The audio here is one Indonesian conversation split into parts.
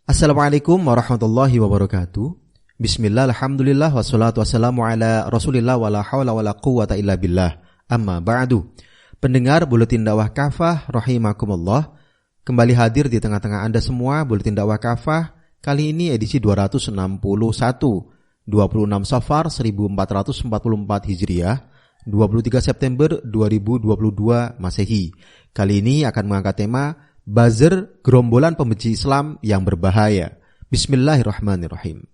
Assalamualaikum warahmatullahi wabarakatuh. Bismillah, alhamdulillah, wassalatu wassalamu ala rasulillah, wala hawla wala quwwata illa billah. Amma ba'du. Pendengar Buletin Dakwah Kafah rahimakumullah, kembali hadir di tengah-tengah Anda semua Buletin Dakwah Kafah. Kali ini edisi 261, 26 Safar 1444 Hijriah, 23 September 2022 Masehi. Kali ini akan mengangkat tema buzzer, gerombolan pembenci Islam yang berbahaya. Bismillahirrahmanirrahim.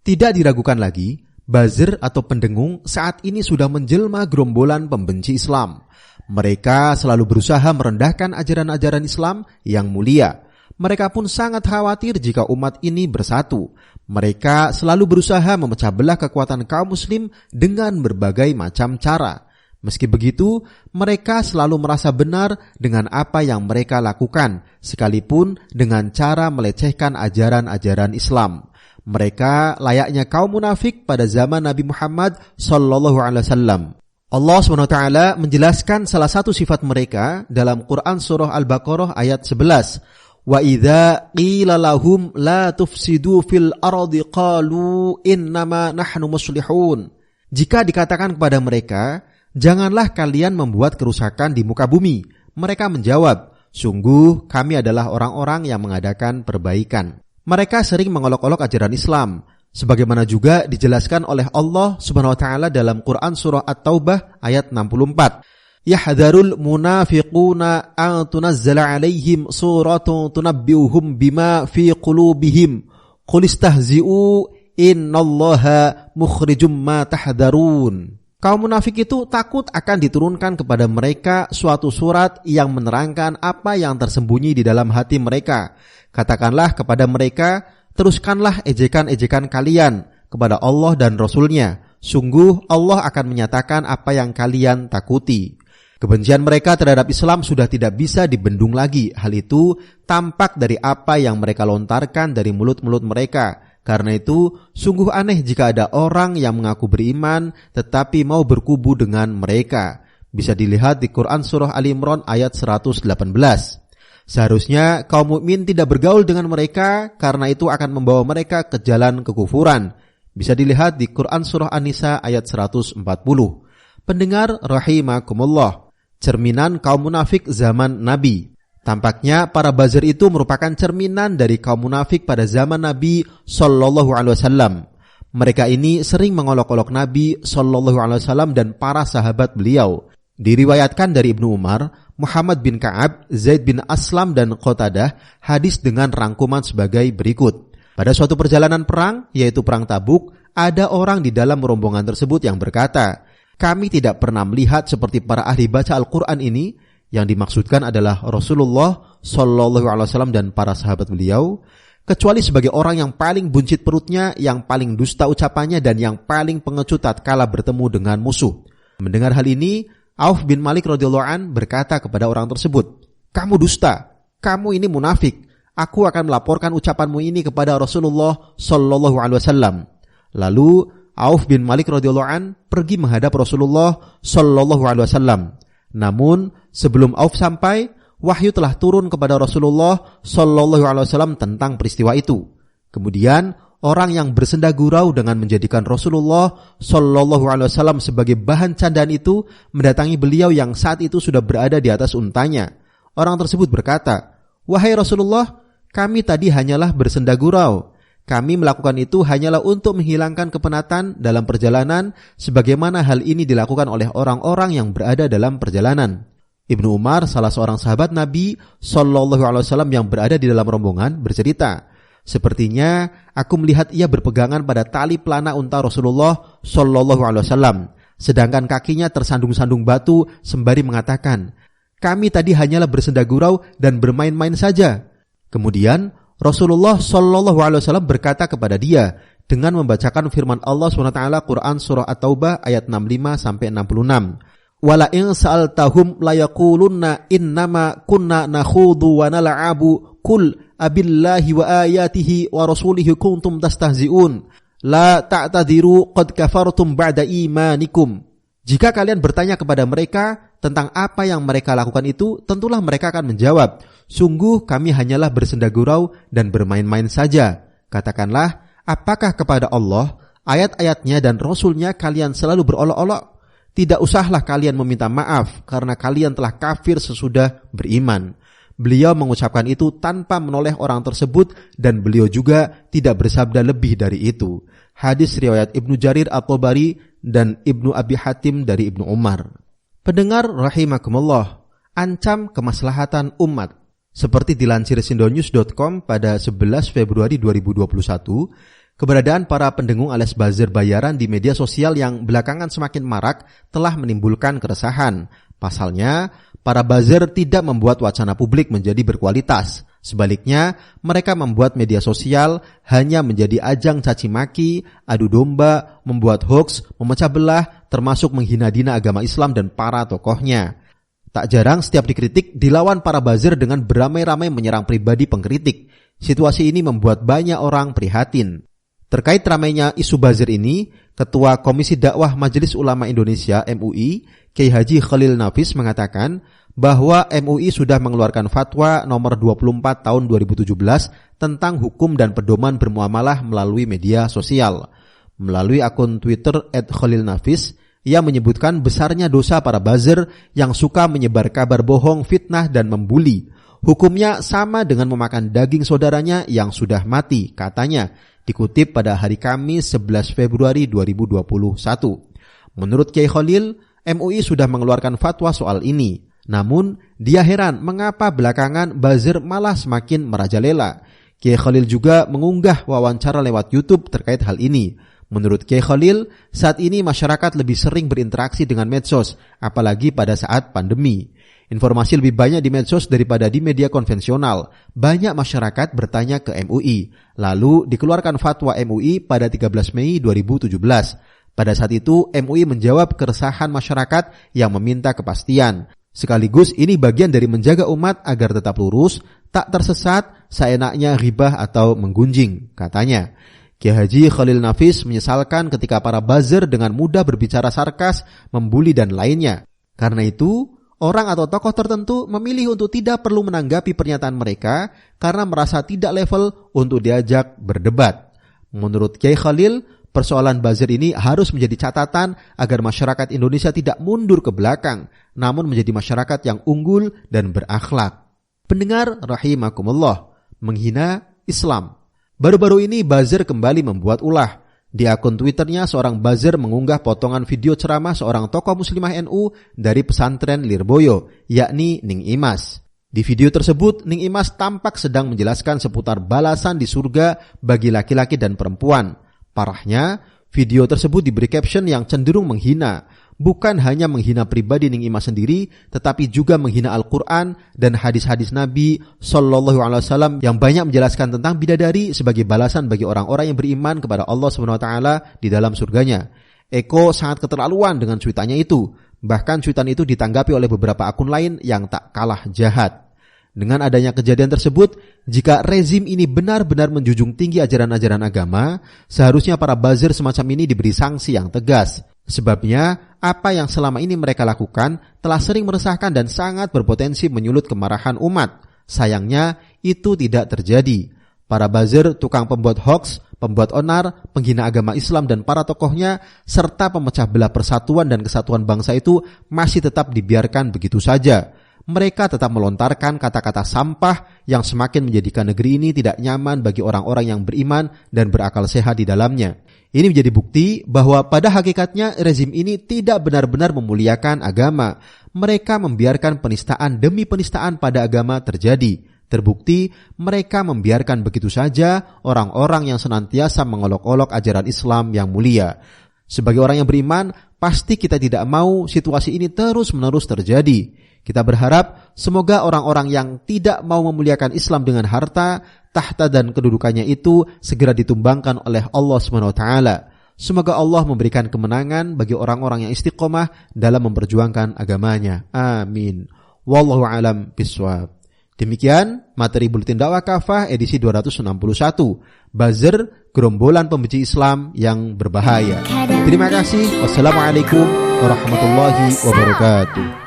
Tidak diragukan lagi, buzzer atau pendengung saat ini sudah menjelma gerombolan pembenci Islam. Mereka selalu berusaha merendahkan ajaran-ajaran Islam yang mulia. Mereka pun sangat khawatir jika umat ini bersatu. Mereka selalu berusaha memecah belah kekuatan kaum muslim dengan berbagai macam cara. Meski begitu, mereka selalu merasa benar dengan apa yang mereka lakukan, sekalipun dengan cara melecehkan ajaran-ajaran Islam. Mereka layaknya kaum munafik pada zaman Nabi Muhammad SAW. Allah SWT menjelaskan salah satu sifat mereka dalam Quran Surah Al-Baqarah ayat 11. Wa idza qila lahum la tufsidu fil ardi qalu innama nahnu muslihun. Jika dikatakan kepada mereka, janganlah kalian membuat kerusakan di muka bumi. Mereka menjawab, sungguh kami adalah orang-orang yang mengadakan perbaikan. Mereka sering mengolok-olok ajaran Islam, sebagaimana juga dijelaskan oleh Allah Subhanahu wa taala dalam Quran surah At-Taubah ayat 64. Yahdharul munafiquna an tunazzala alaihim suratun tunabbiuhum bima fi qulubihim qul istahzi'u innallaha mukhrijum ma tahdharun. Kaum munafik itu takut akan diturunkan kepada mereka suatu surat yang menerangkan apa yang tersembunyi di dalam hati mereka. Katakanlah kepada mereka, teruskanlah ejekan-ejekan kalian kepada Allah dan Rasul-Nya. Sungguh Allah akan menyatakan apa yang kalian takuti. Kebencian mereka terhadap Islam sudah tidak bisa dibendung lagi. Hal itu tampak dari apa yang mereka lontarkan dari mulut-mulut mereka. Karena itu, sungguh aneh jika ada orang yang mengaku beriman tetapi mau berkubu dengan mereka. Bisa dilihat di Quran Surah Ali Imran ayat 118. Seharusnya kaum mukmin tidak bergaul dengan mereka karena itu akan membawa mereka ke jalan kekufuran. Bisa dilihat di Quran Surah An-Nisa ayat 140. Pendengar rahimakumullah, cerminan kaum munafik zaman Nabi. Tampaknya para buzzer itu merupakan cerminan dari kaum munafik pada zaman Nabi SAW. Mereka ini sering mengolok-olok Nabi SAW dan para sahabat beliau. Diriwayatkan dari Ibnu Umar, Muhammad bin Ka'ab, Zaid bin Aslam dan Qatadah hadis dengan rangkuman sebagai berikut. Pada suatu perjalanan perang, yaitu perang Tabuk, ada orang di dalam rombongan tersebut yang berkata, kami tidak pernah melihat seperti para ahli baca Al-Quran ini. Yang dimaksudkan adalah Rasulullah SAW dan para sahabat beliau, kecuali sebagai orang yang paling buncit perutnya, yang paling dusta ucapannya, dan yang paling pengecut tatkala bertemu dengan musuh. Mendengar hal ini, Auf bin Malik radhiyallahu an berkata kepada orang tersebut, kamu dusta, kamu ini munafik. Aku akan melaporkan ucapanmu ini kepada Rasulullah SAW. Lalu Auf bin Malik radhiyallahu an pergi menghadap Rasulullah SAW. Namun sebelum Auf sampai, wahyu telah turun kepada Rasulullah SAW tentang peristiwa itu. Kemudian orang yang bersenda gurau dengan menjadikan Rasulullah SAW sebagai bahan candaan itu mendatangi beliau yang saat itu sudah berada di atas untanya. Orang tersebut berkata, wahai Rasulullah, kami tadi hanyalah bersenda gurau. Kami melakukan itu hanyalah untuk menghilangkan kepenatan dalam perjalanan, sebagaimana hal ini dilakukan oleh orang-orang yang berada dalam perjalanan. Ibnu Umar, salah seorang sahabat Nabi SAW yang berada di dalam rombongan, bercerita, sepertinya aku melihat ia berpegangan pada tali pelana unta Rasulullah SAW, sedangkan kakinya tersandung-sandung batu sembari mengatakan, kami tadi hanyalah bersenda gurau dan bermain-main saja. Kemudian Rasulullah SAW berkata kepada dia dengan membacakan firman Allah SWT Quran Surah At-Taubah ayat 65-66. Wala in sa'altahum layaqulunna innama kunna nakhudu wa nal'abu qul abillahi wa ayatihi wa rasulihi kuntum tastahzi'un la ta'tadiru qad kafartum ba'da imanikum. Jika kalian bertanya kepada mereka tentang apa yang mereka lakukan itu, tentulah mereka akan menjawab, Sungguh kami hanyalah bersenda gurau dan bermain-main saja. Katakanlah, apakah kepada Allah, ayat-ayatnya dan Rasul-Nya kalian selalu berolok-olok? Tidak usahlah kalian meminta maaf karena kalian telah kafir sesudah beriman. Beliau mengucapkan itu tanpa menoleh orang tersebut dan beliau juga tidak bersabda lebih dari itu. Hadis riwayat Ibnu Jarir At-Tabari dan Ibnu Abi Hatim dari Ibnu Umar. Pendengar rahimakumullah, ancam kemaslahatan umat. Seperti dilansir sindonews.com pada 11 Februari 2021, keberadaan para pendengung alias buzzer bayaran di media sosial yang belakangan semakin marak telah menimbulkan keresahan. Pasalnya, para buzzer tidak membuat wacana publik menjadi berkualitas. Sebaliknya, mereka membuat media sosial hanya menjadi ajang caci maki, adu domba, membuat hoaks, memecah belah, termasuk menghina-hina agama Islam dan para tokohnya. Tak jarang setiap dikritik dilawan para buzzer dengan beramai-ramai menyerang pribadi pengkritik. Situasi ini membuat banyak orang prihatin. Terkait ramainya isu buzzer ini, Ketua Komisi Dakwah Majelis Ulama Indonesia MUI, Kiai Haji Khalil Nafis mengatakan bahwa MUI sudah mengeluarkan fatwa nomor 24 tahun 2017 tentang hukum dan pedoman bermuamalah melalui media sosial. Melalui akun Twitter @khalilnafis, ia menyebutkan besarnya dosa para buzzer yang suka menyebar kabar bohong, fitnah, dan membuli. Hukumnya sama dengan memakan daging saudaranya yang sudah mati, katanya, dikutip pada hari Kamis 11 Februari 2021. Menurut Kiai Khalil, MUI sudah mengeluarkan fatwa soal ini. Namun, dia heran mengapa belakangan buzzer malah semakin merajalela. Kiai Khalil juga mengunggah wawancara lewat YouTube terkait hal ini. Menurut Kiai Khalil, saat ini masyarakat lebih sering berinteraksi dengan medsos, apalagi pada saat pandemi. Informasi lebih banyak di medsos daripada di media konvensional. Banyak masyarakat bertanya ke MUI. Lalu dikeluarkan fatwa MUI pada 13 Mei 2017. Pada saat itu, MUI menjawab keresahan masyarakat yang meminta kepastian. Sekaligus ini bagian dari menjaga umat agar tetap lurus, tak tersesat, seenaknya ghibah atau menggunjing, katanya. Kiai Haji Khalil Nafis menyesalkan ketika para buzzer dengan mudah berbicara sarkas, membuli dan lainnya. Karena itu, orang atau tokoh tertentu memilih untuk tidak perlu menanggapi pernyataan mereka karena merasa tidak level untuk diajak berdebat. Menurut Kiai Khalil, persoalan buzzer ini harus menjadi catatan agar masyarakat Indonesia tidak mundur ke belakang, namun menjadi masyarakat yang unggul dan berakhlak. Pendengar rahimakumullah, menghina Islam. Baru-baru ini buzzer kembali membuat ulah. Di akun Twitternya, seorang buzzer mengunggah potongan video ceramah seorang tokoh muslimah NU dari pesantren Lirboyo, yakni Ning Imas. Di video tersebut, Ning Imas tampak sedang menjelaskan seputar balasan di surga bagi laki-laki dan perempuan. Parahnya, video tersebut diberi caption yang cenderung menghina. Bukan hanya menghina pribadi Ning Imas sendiri, tetapi juga menghina Al-Quran dan hadis-hadis Nabi SAW yang banyak menjelaskan tentang bidadari sebagai balasan bagi orang-orang yang beriman kepada Allah SWT di dalam surganya. Eko sangat keterlaluan dengan cuitannya itu. Bahkan cuitan itu ditanggapi oleh beberapa akun lain yang tak kalah jahat. Dengan adanya kejadian tersebut, jika rezim ini benar-benar menjunjung tinggi ajaran-ajaran agama, seharusnya para buzzer semacam ini diberi sanksi yang tegas. Sebabnya, apa yang selama ini mereka lakukan telah sering meresahkan dan sangat berpotensi menyulut kemarahan umat. Sayangnya, itu tidak terjadi. Para buzzer, tukang pembuat hoaks, pembuat onar, penghina agama Islam dan para tokohnya, serta pemecah belah persatuan dan kesatuan bangsa itu masih tetap dibiarkan begitu saja. Mereka tetap melontarkan kata-kata sampah yang semakin menjadikan negeri ini tidak nyaman bagi orang-orang yang beriman dan berakal sehat di dalamnya. Ini menjadi bukti bahwa pada hakikatnya rezim ini tidak benar-benar memuliakan agama. Mereka membiarkan penistaan demi penistaan pada agama terjadi. Terbukti mereka membiarkan begitu saja orang-orang yang senantiasa mengolok-olok ajaran Islam yang mulia. Sebagai orang yang beriman, pasti kita tidak mau situasi ini terus-menerus terjadi. Kita berharap semoga orang-orang yang tidak mau memuliakan Islam dengan harta, tahta dan kedudukannya itu segera ditumbangkan oleh Allah SWT. Semoga Allah memberikan kemenangan bagi orang-orang yang istiqomah dalam memperjuangkan agamanya. Amin. Wallahu a'lam bishawab. Demikian materi Buletin Dakwah Kafah edisi 261. Buzzer, gerombolan pembenci Islam yang berbahaya. Terima kasih. Wassalamualaikum warahmatullahi wabarakatuh.